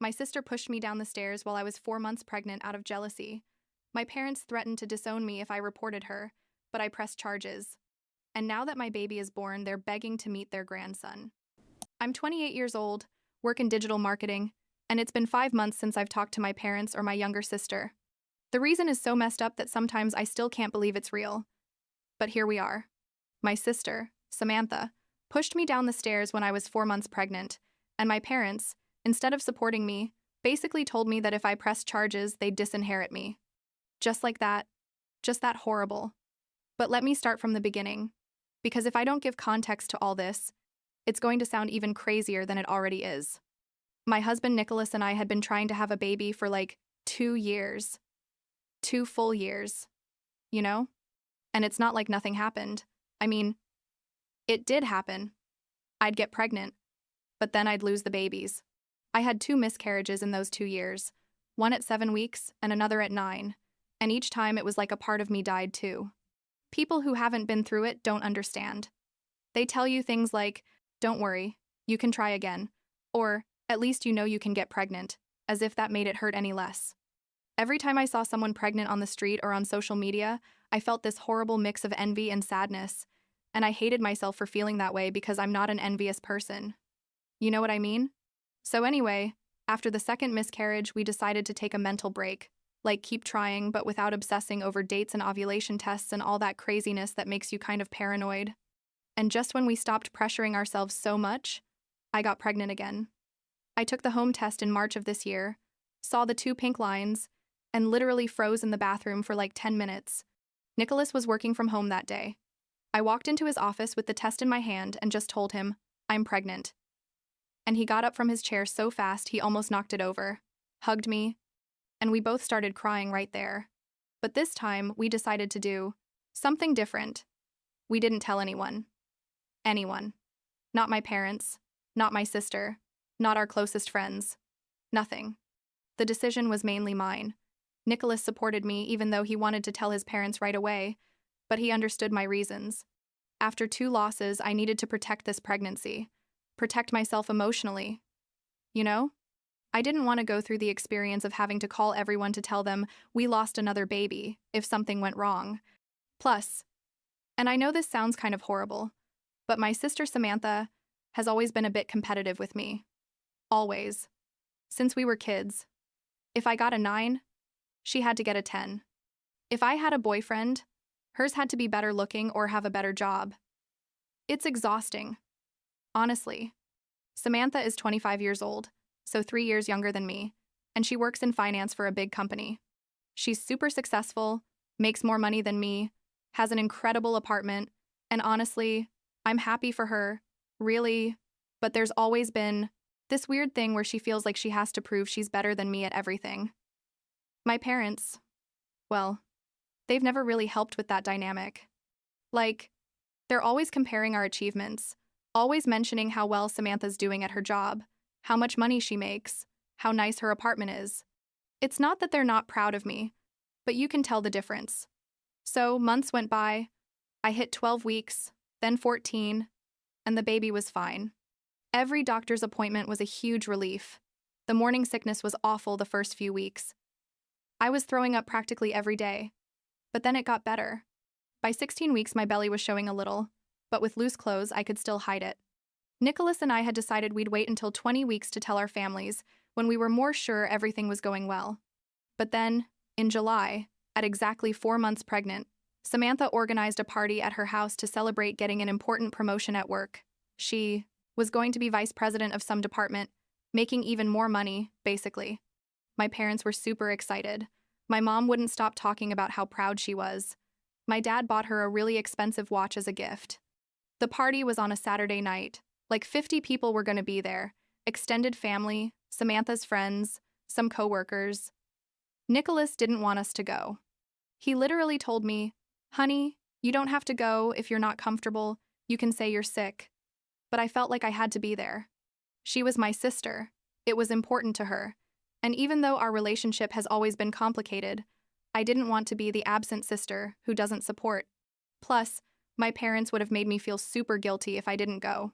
My sister pushed me down the stairs while I was 4 months pregnant out of jealousy. My parents threatened to disown me if I reported her, but I pressed charges. And now that my baby is born, they're begging to meet their grandson. I'm 28 years old, work in digital marketing, and it's been 5 months since I've talked to my parents or my younger sister. The reason is so messed up that sometimes I still can't believe it's real. But here we are. My sister, Samantha, pushed me down the stairs when I was 4 months pregnant, and my parents, instead of supporting me, basically told me that if I pressed charges, they'd disinherit me. Just like that. Just that horrible. But let me start from the beginning, because if I don't give context to all this, it's going to sound even crazier than it already is. My husband Nicholas and I had been trying to have a baby for like 2 years. 2 full years. You know? And it's not like nothing happened. I mean, it did happen. I'd get pregnant, but then I'd lose the babies. I had 2 miscarriages in those 2 years, one at 7 weeks and another at 9, and each time it was like a part of me died too. People who haven't been through it don't understand. They tell you things like, "Don't worry, you can try again," or, "At least you know you can get pregnant," as if that made it hurt any less. Every time I saw someone pregnant on the street or on social media, I felt this horrible mix of envy and sadness, and I hated myself for feeling that way because I'm not an envious person. You know what I mean? So anyway, after the second miscarriage, we decided to take a mental break, like keep trying but without obsessing over dates and ovulation tests and all that craziness that makes you kind of paranoid. And just when we stopped pressuring ourselves so much, I got pregnant again. I took the home test in March of this year, saw the 2 pink lines, and literally froze in the bathroom for like 10 minutes. Nicholas was working from home that day. I walked into his office with the test in my hand and just told him, "I'm pregnant." And he got up from his chair so fast he almost knocked it over, hugged me, and we both started crying right there. But this time, we decided to do something different. We didn't tell anyone. Anyone. Not my parents, not my sister, not our closest friends. Nothing. The decision was mainly mine. Nicholas supported me even though he wanted to tell his parents right away, but he understood my reasons. After 2 losses, I needed to protect this pregnancy, protect myself emotionally. You know? I didn't want to go through the experience of having to call everyone to tell them we lost another baby if something went wrong. Plus, and I know this sounds kind of horrible, but my sister Samantha has always been a bit competitive with me. Always. Since we were kids. If I got a 9, she had to get a 10. If I had a boyfriend, hers had to be better looking or have a better job. It's exhausting. Honestly. Samantha is 25 years old, so 3 years younger than me, and she works in finance for a big company. She's super successful, makes more money than me, has an incredible apartment, and honestly, I'm happy for her, really, but there's always been this weird thing where she feels like she has to prove she's better than me at everything. My parents, well, they've never really helped with that dynamic. Like, they're always comparing our achievements, always mentioning how well Samantha's doing at her job, how much money she makes, how nice her apartment is. It's not that they're not proud of me, but you can tell the difference. So, months went by, I hit 12 weeks, then 14, and the baby was fine. Every doctor's appointment was a huge relief. The morning sickness was awful the first few weeks. I was throwing up practically every day, but then it got better. By 16 weeks, my belly was showing a little, but with loose clothes, I could still hide it. Nicholas and I had decided we'd wait until 20 weeks to tell our families when we were more sure everything was going well. But then, in July, at exactly 4 months pregnant, Samantha organized a party at her house to celebrate getting an important promotion at work. She was going to be vice president of some department, making even more money, basically. My parents were super excited. My mom wouldn't stop talking about how proud she was. My dad bought her a really expensive watch as a gift. The party was on a Saturday night. Like 50 people were going to be there. Extended family, Samantha's friends, some coworkers. Nicholas didn't want us to go. He literally told me, "Honey, you don't have to go if you're not comfortable. You can say you're sick." But I felt like I had to be there. She was my sister. It was important to her. And even though our relationship has always been complicated, I didn't want to be the absent sister who doesn't support. Plus, my parents would have made me feel super guilty if I didn't go.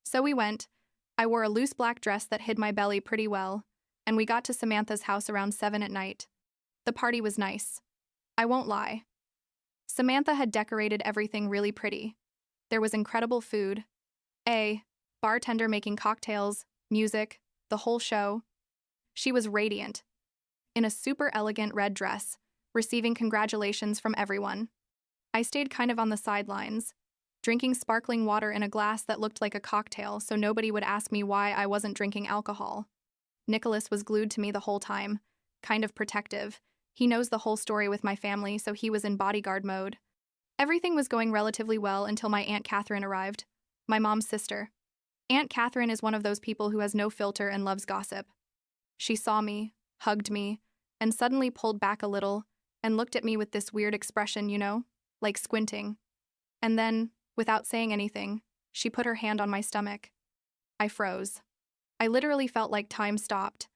So we went. I wore a loose black dress that hid my belly pretty well, and we got to Samantha's house around 7 at night. The party was nice. I won't lie. Samantha had decorated everything really pretty. There was incredible food. A bartender making cocktails, music, the whole show. She was radiant, in a super elegant red dress, receiving congratulations from everyone. I stayed kind of on the sidelines, drinking sparkling water in a glass that looked like a cocktail so nobody would ask me why I wasn't drinking alcohol. Nicholas was glued to me the whole time, kind of protective. He knows the whole story with my family, so he was in bodyguard mode. Everything was going relatively well until my Aunt Catherine arrived, my mom's sister. Aunt Catherine is one of those people who has no filter and loves gossip. She saw me, hugged me, and suddenly pulled back a little and looked at me with this weird expression, like squinting. And then, without saying anything, she put her hand on my stomach. I froze. I literally felt like time stopped.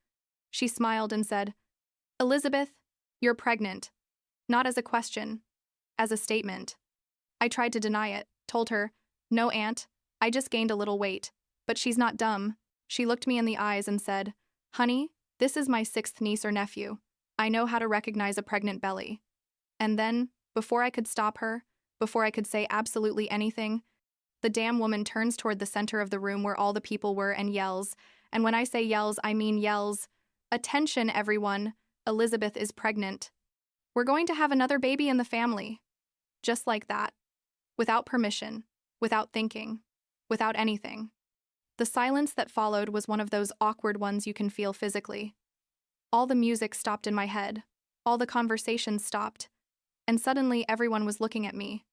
She smiled and said, "Elizabeth, you're pregnant." Not as a question, as a statement. I tried to deny it, told her, "No, Aunt, I just gained a little weight." But she's not dumb. She looked me in the eyes and said, "Honey, this is my 6th niece or nephew. I know how to recognize a pregnant belly." And then, before I could stop her, before I could say absolutely anything, the damn woman turns toward the center of the room where all the people were and yells, and when I say yells, I mean yells, "Attention, everyone, Elizabeth is pregnant. We're going to have another baby in the family." Just like that. Without permission, without thinking, without anything. The silence that followed was one of those awkward ones you can feel physically. All the music stopped in my head. All the conversations stopped. And suddenly everyone was looking at me.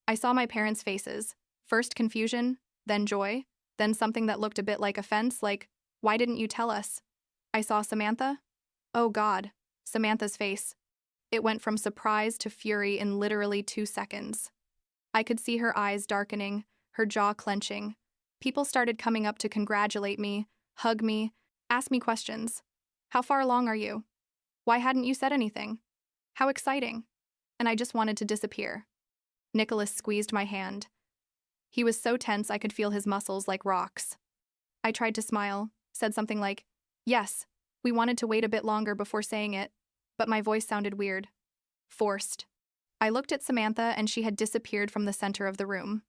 I saw my parents' faces. First confusion, then joy, then something that looked a bit like offense, like, "Why didn't you tell us?" I saw Samantha. Oh God, Samantha's face. It went from surprise to fury in literally 2 seconds. I could see her eyes darkening, her jaw clenching. People started coming up to congratulate me, hug me, ask me questions. "How far along are you? Why hadn't you said anything? How exciting?" And I just wanted to disappear. Nicholas squeezed my hand. He was so tense I could feel his muscles like rocks. I tried to smile, said something like, "Yes, we wanted to wait a bit longer before saying it," but my voice sounded weird. Forced. I looked at Samantha and she had disappeared from the center of the room.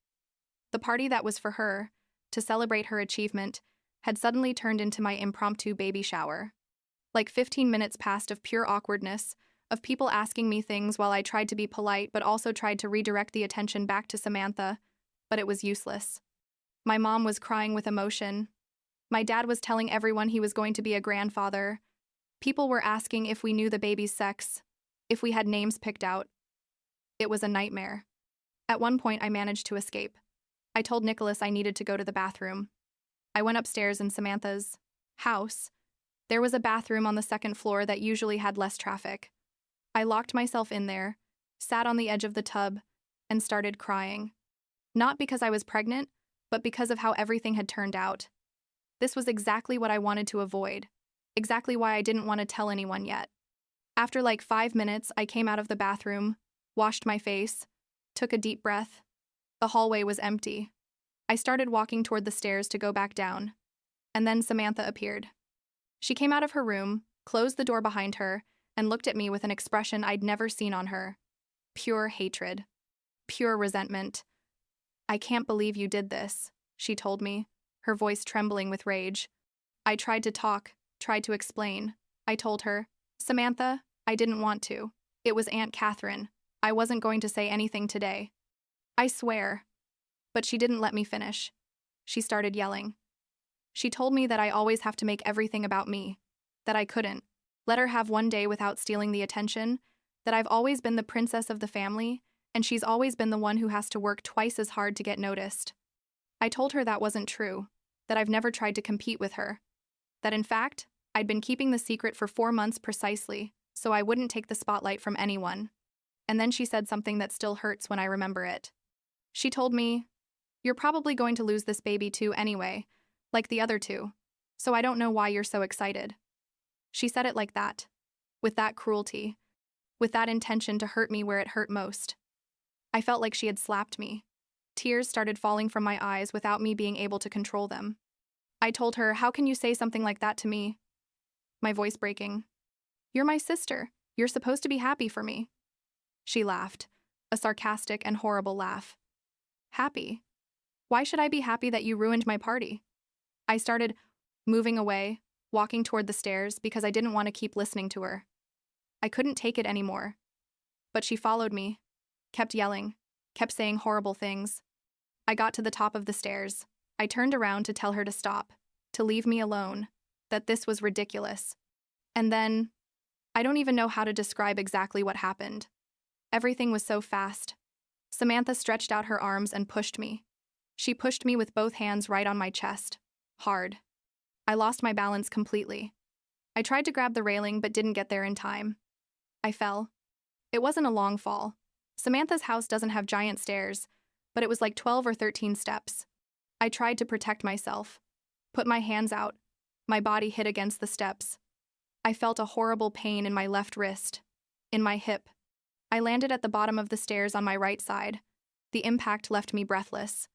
The party that was for her, to celebrate her achievement, had suddenly turned into my impromptu baby shower. Like 15 minutes passed of pure awkwardness, of people asking me things while I tried to be polite but also tried to redirect the attention back to Samantha, but it was useless. My mom was crying with emotion. My dad was telling everyone he was going to be a grandfather. People were asking if we knew the baby's sex, if we had names picked out. It was a nightmare. At one point, I managed to escape. I told Nicholas I needed to go to the bathroom. I went upstairs in Samantha's house. There was a bathroom on the 2nd floor that usually had less traffic. I locked myself in there, sat on the edge of the tub, and started crying. Not because I was pregnant, but because of how everything had turned out. This was exactly what I wanted to avoid, exactly why I didn't want to tell anyone yet. After like 5 minutes, I came out of the bathroom, washed my face, took a deep breath. The hallway was empty. I started walking toward the stairs to go back down. And then Samantha appeared. She came out of her room, closed the door behind her, and looked at me with an expression I'd never seen on her. Pure hatred. Pure resentment. "I can't believe you did this," she told me, her voice trembling with rage. I tried to talk, tried to explain. I told her, "Samantha, I didn't want to. It was Aunt Catherine. I wasn't going to say anything today. I swear." But she didn't let me finish. She started yelling. She told me that I always have to make everything about me, that I couldn't let her have one day without stealing the attention, that I've always been the princess of the family, and she's always been the one who has to work twice as hard to get noticed. I told her that wasn't true, that I've never tried to compete with her, that in fact, I'd been keeping the secret for 4 months precisely, so I wouldn't take the spotlight from anyone. And then she said something that still hurts when I remember it. She told me, "You're probably going to lose this baby too anyway, like the other 2, so I don't know why you're so excited." She said it like that, with that cruelty, with that intention to hurt me where it hurt most. I felt like she had slapped me. Tears started falling from my eyes without me being able to control them. I told her, "How can you say something like that to me?" my voice breaking. You're my sister. You're supposed to be happy for me. She laughed, a sarcastic and horrible laugh. Happy? Why should I be happy that you ruined my party? I started moving away, walking toward the stairs because I didn't want to keep listening to her. I couldn't take it anymore. But she followed me, kept yelling, kept saying horrible things. I got to the top of the stairs. I turned around to tell her to stop, to leave me alone, that this was ridiculous. And then, I don't even know how to describe exactly what happened. Everything was so fast. Samantha stretched out her arms and pushed me. She pushed me with both hands right on my chest. Hard. I lost my balance completely. I tried to grab the railing but didn't get there in time. I fell. It wasn't a long fall. Samantha's house doesn't have giant stairs, but it was like 12 or 13 steps. I tried to protect myself, put my hands out. My body hit against the steps. I felt a horrible pain in my left wrist, in my hip. I landed at the bottom of the stairs on my right side. The impact left me breathless.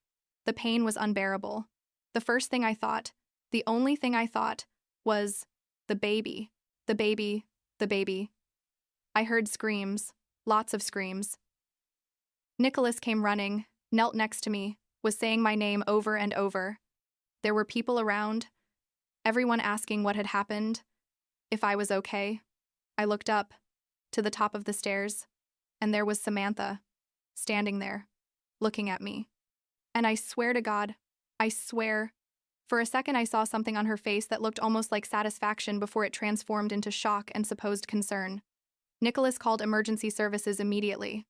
The pain was unbearable. The first thing I thought, the only thing I thought, was, the baby, the baby, the baby. I heard screams, lots of screams. Nicholas came running, knelt next to me, was saying my name over and over. There were people around, everyone asking what had happened, if I was okay. I looked up, to the top of the stairs, and there was Samantha, standing there, looking at me. And I swear to God, I swear, for a second I saw something on her face that looked almost like satisfaction before it transformed into shock and supposed concern. Nicholas called emergency services immediately.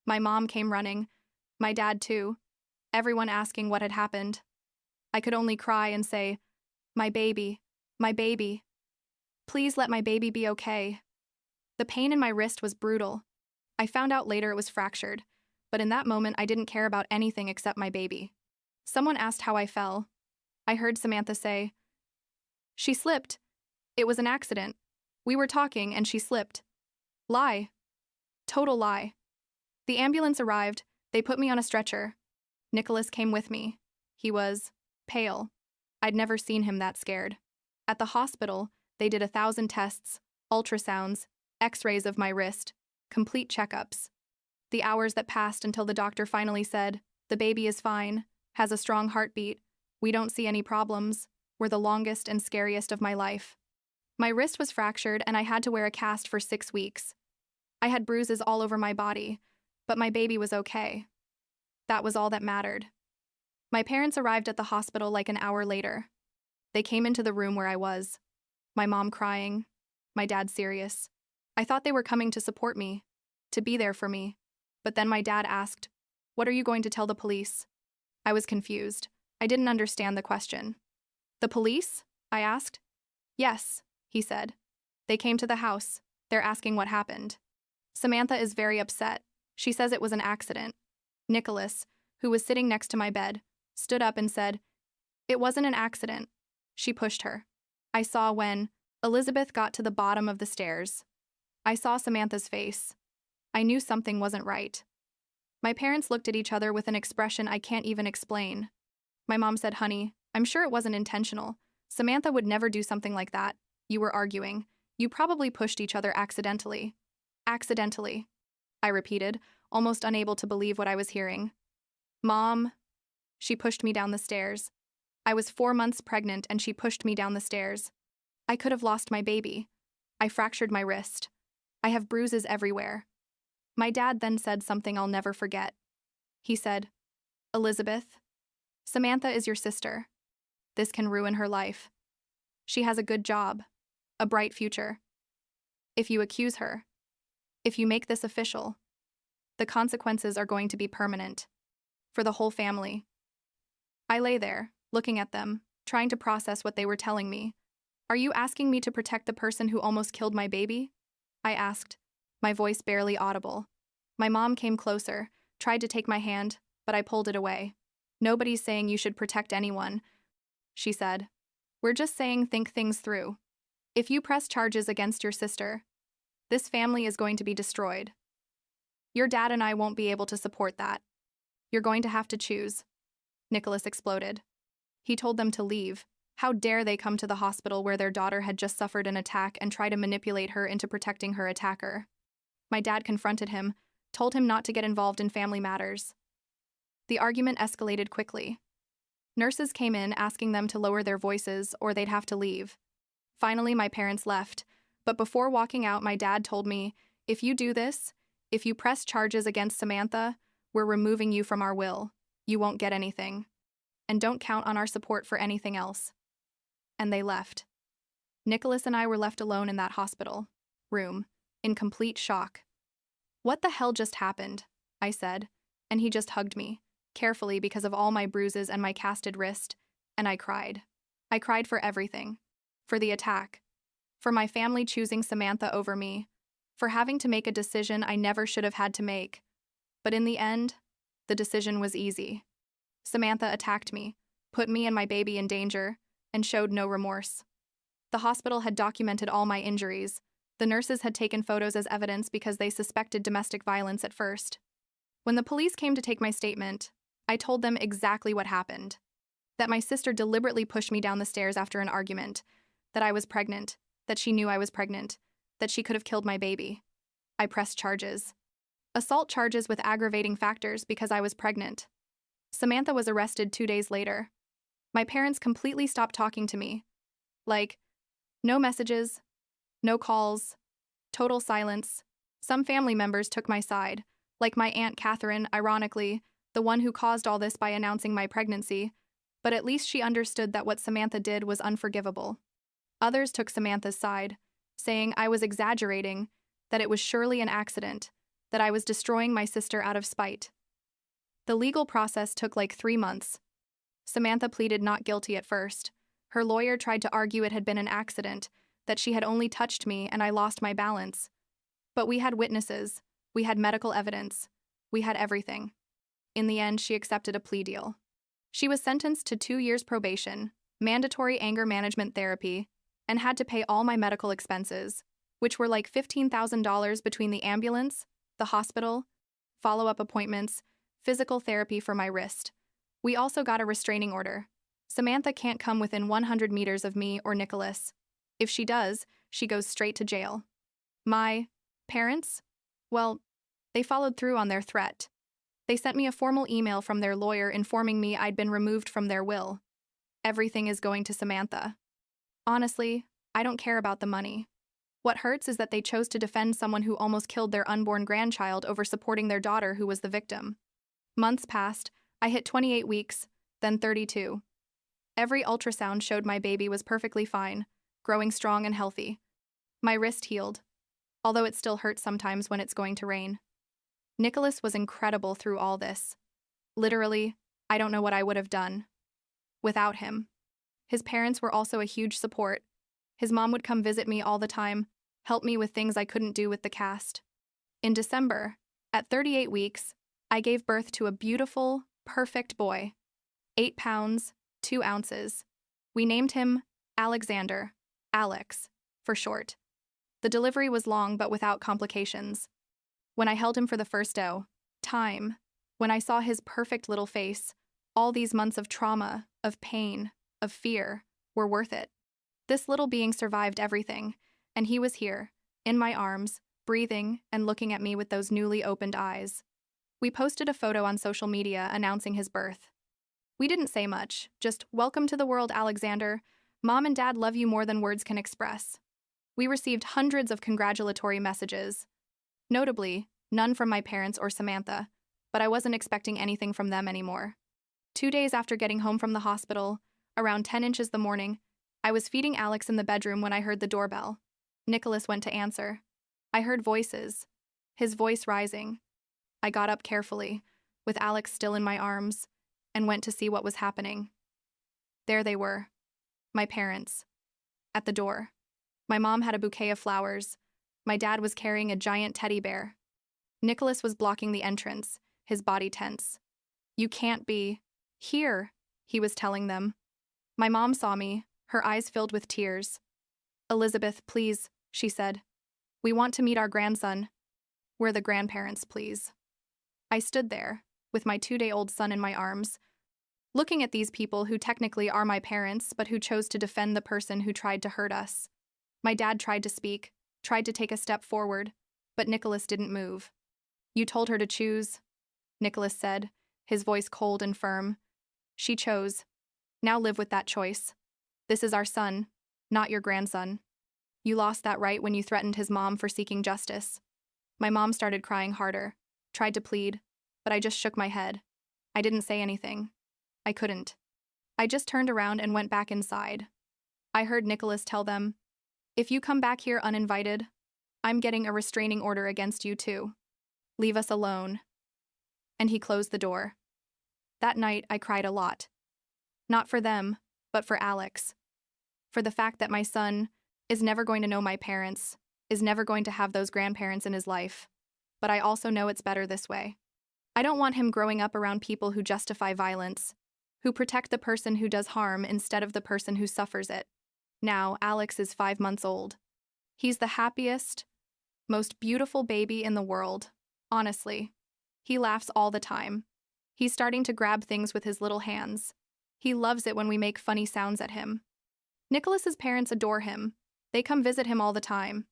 My mom came running, my dad too, everyone asking what had happened. I could only cry and say, my baby, please let my baby be okay. The pain in my wrist was brutal. I found out later it was fractured, but in that moment I didn't care about anything except my baby. Someone asked how I fell. I heard Samantha say, she slipped. It was an accident. We were talking and she slipped. Lie. Total lie. The ambulance arrived, they put me on a stretcher. Nicholas came with me. He was pale. I'd never seen him that scared. At the hospital, they did 1,000 tests, ultrasounds, x-rays of my wrist, complete checkups. The hours that passed until the doctor finally said, the baby is fine, has a strong heartbeat, we don't see any problems, were the longest and scariest of my life. My wrist was fractured and I had to wear a cast for 6 weeks. I had bruises all over my body, but my baby was okay. That was all that mattered. My parents arrived at the hospital like an hour later. They came into the room where I was. My mom crying, my dad serious. I thought they were coming to support me, to be there for me. But then my dad asked, what are you going to tell the police? I was confused. I didn't understand the question. The police? I asked. Yes, he said. They came to the house. They're asking what happened. Samantha is very upset. She says it was an accident. Nicholas, who was sitting next to my bed, stood up and said, it wasn't an accident. She pushed her. I saw when Elizabeth got to the bottom of the stairs. I saw Samantha's face. I knew something wasn't right. My parents looked at each other with an expression I can't even explain. My mom said, honey, I'm sure it wasn't intentional. Samantha would never do something like that. You were arguing. You probably pushed each other accidentally. Accidentally, I repeated, almost unable to believe what I was hearing. Mom, she pushed me down the stairs. I was 4 months pregnant and she pushed me down the stairs. I could have lost my baby. I fractured my wrist. I have bruises everywhere. My dad then said something I'll never forget. He said, Elizabeth, Samantha is your sister. This can ruin her life. She has a good job, a bright future. If you accuse her, if you make this official, the consequences are going to be permanent. For the whole family. I lay there, looking at them, trying to process what they were telling me. Are you asking me to protect the person who almost killed my baby? I asked, my voice barely audible. My mom came closer, tried to take my hand, but I pulled it away. Nobody's saying you should protect anyone, she said. We're just saying think things through. If you press charges against your sister, this family is going to be destroyed. Your dad and I won't be able to support that. You're going to have to choose. Nicholas exploded. He told them to leave. How dare they come to the hospital where their daughter had just suffered an attack and try to manipulate her into protecting her attacker? My dad confronted him, told him not to get involved in family matters. The argument escalated quickly. Nurses came in asking them to lower their voices or they'd have to leave. Finally, my parents left, but before walking out, my dad told me, "If you do this, if you press charges against Samantha, we're removing you from our will. You won't get anything. And don't count on our support for anything else." And they left. Nicholas and I were left alone in that hospital room, in complete shock. "What the hell just happened?" I said, and he just hugged me, carefully because of all my bruises and my casted wrist, and I cried. I cried for everything. For the attack. For my family choosing Samantha over me. For having to make a decision I never should have had to make. But in the end, the decision was easy. Samantha attacked me, put me and my baby in danger, and showed no remorse. The hospital had documented all my injuries. The nurses had taken photos as evidence because they suspected domestic violence at first. When the police came to take my statement, I told them exactly what happened. That my sister deliberately pushed me down the stairs after an argument, that I was pregnant, that she knew I was pregnant, that she could have killed my baby. I pressed charges. Assault charges with aggravating factors because I was pregnant. Samantha was arrested 2 days later. My parents completely stopped talking to me. Like, no messages, no calls, total silence. Some family members took my side, like my Aunt Catherine, ironically, the one who caused all this by announcing my pregnancy, but at least she understood that what Samantha did was unforgivable. Others took Samantha's side, saying I was exaggerating, that it was surely an accident, that I was destroying my sister out of spite. The legal process took like 3 months. Samantha pleaded not guilty at first. Her lawyer tried to argue it had been an accident, that she had only touched me and I lost my balance. But we had witnesses, we had medical evidence, we had everything. In the end, she accepted a plea deal. She was sentenced to 2 years probation, mandatory anger management therapy, and had to pay all my medical expenses, which were like $15,000 between the ambulance, the hospital, follow-up appointments, physical therapy for my wrist. We also got a restraining order. Samantha can't come within 100 meters of me or Nicholas. If she does, she goes straight to jail. My parents? Well, they followed through on their threat. They sent me a formal email from their lawyer informing me I'd been removed from their will. Everything is going to Samantha. Honestly, I don't care about the money. What hurts is that they chose to defend someone who almost killed their unborn grandchild over supporting their daughter who was the victim. Months passed, I hit 28 weeks, then 32. Every ultrasound showed my baby was perfectly fine, growing strong and healthy. My wrist healed, although it still hurts sometimes when it's going to rain. Nicholas was incredible through all this. Literally, I don't know what I would have done without him. His parents were also a huge support. His mom would come visit me all the time, help me with things I couldn't do with the cast. In December, at 38 weeks, I gave birth to a beautiful, perfect boy. 8 pounds, 2 ounces. We named him Alexander, Alex, for short. The delivery was long but without complications. When I held him for the first time, when I saw his perfect little face, all these months of trauma, of pain, of fear, were worth it. This little being survived everything, and he was here, in my arms, breathing and looking at me with those newly opened eyes. We posted a photo on social media announcing his birth. We didn't say much, just, "Welcome to the world, Alexander. Mom and Dad love you more than words can express." We received hundreds of congratulatory messages. Notably, none from my parents or Samantha, but I wasn't expecting anything from them anymore. 2 days after getting home from the hospital, around 10 inches the morning, I was feeding Alex in the bedroom when I heard the doorbell. Nicholas went to answer. I heard voices, his voice rising. I got up carefully, with Alex still in my arms, and went to see what was happening. There they were, my parents, at the door. My mom had a bouquet of flowers. My dad was carrying a giant teddy bear. Nicholas was blocking the entrance, his body tense. "You can't be here," he was telling them. My mom saw me, her eyes filled with tears. "Elizabeth, please," she said. "We want to meet our grandson. We're the grandparents, please." I stood there, with my 2-day-old son in my arms, Looking at these people who technically are my parents, but who chose to defend the person who tried to hurt us. My dad tried to speak, tried to take a step forward, but Nicholas didn't move. You told her to choose, Nicholas said, his voice cold and firm. She chose. Now live with that choice. This is our son, not your grandson. You lost that right when you threatened his mom for seeking justice. My mom started crying harder, tried to plead, but I just shook my head. I didn't say anything. I couldn't. I just turned around and went back inside. I heard Nicholas tell them, "If you come back here uninvited, I'm getting a restraining order against you too. Leave us alone." And he closed the door. That night, I cried a lot. Not for them, but for Alex. For the fact that my son is never going to know my parents, is never going to have those grandparents in his life. But I also know it's better this way. I don't want him growing up around people who justify violence, who protect the person who does harm instead of the person who suffers it. Now, Alex is 5 months old. He's the happiest, most beautiful baby in the world, honestly. He laughs all the time. He's starting to grab things with his little hands. He loves it when we make funny sounds at him. Nicholas's parents adore him. They come visit him all the time.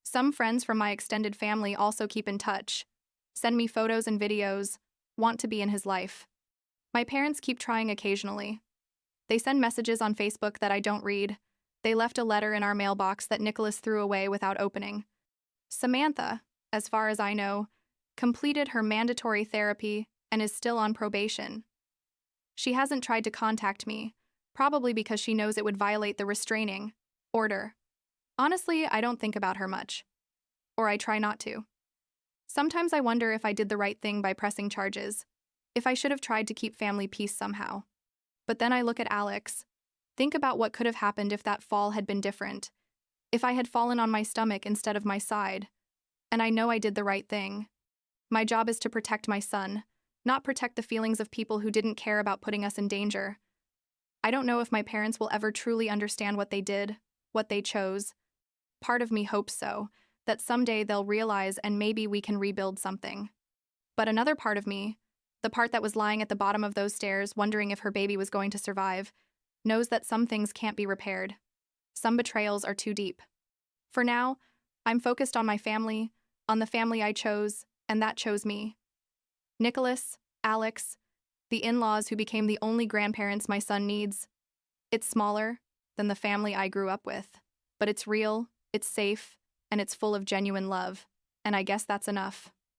Some friends from my extended family also keep in touch, send me photos and videos, want to be in his life. My parents keep trying occasionally. They send messages on Facebook that I don't read. They left a letter in our mailbox that Nicholas threw away without opening. Samantha, as far as I know, completed her mandatory therapy and is still on probation. She hasn't tried to contact me, probably because she knows it would violate the restraining order. Honestly, I don't think about her much. Or I try not to. Sometimes I wonder if I did the right thing by pressing charges, if I should have tried to keep family peace somehow. But then I look at Alex, think about what could have happened if that fall had been different, if I had fallen on my stomach instead of my side, and I know I did the right thing. My job is to protect my son, not protect the feelings of people who didn't care about putting us in danger. I don't know if my parents will ever truly understand what they did, what they chose. Part of me hopes so, that someday they'll realize and maybe we can rebuild something. But another part of me, the part that was lying at the bottom of those stairs wondering if her baby was going to survive, knows that some things can't be repaired. Some betrayals are too deep. For now, I'm focused on my family, on the family I chose, and that chose me. Nicholas, Alex, the in-laws who became the only grandparents my son needs. It's smaller than the family I grew up with, but it's real, it's safe, and it's full of genuine love, and I guess that's enough.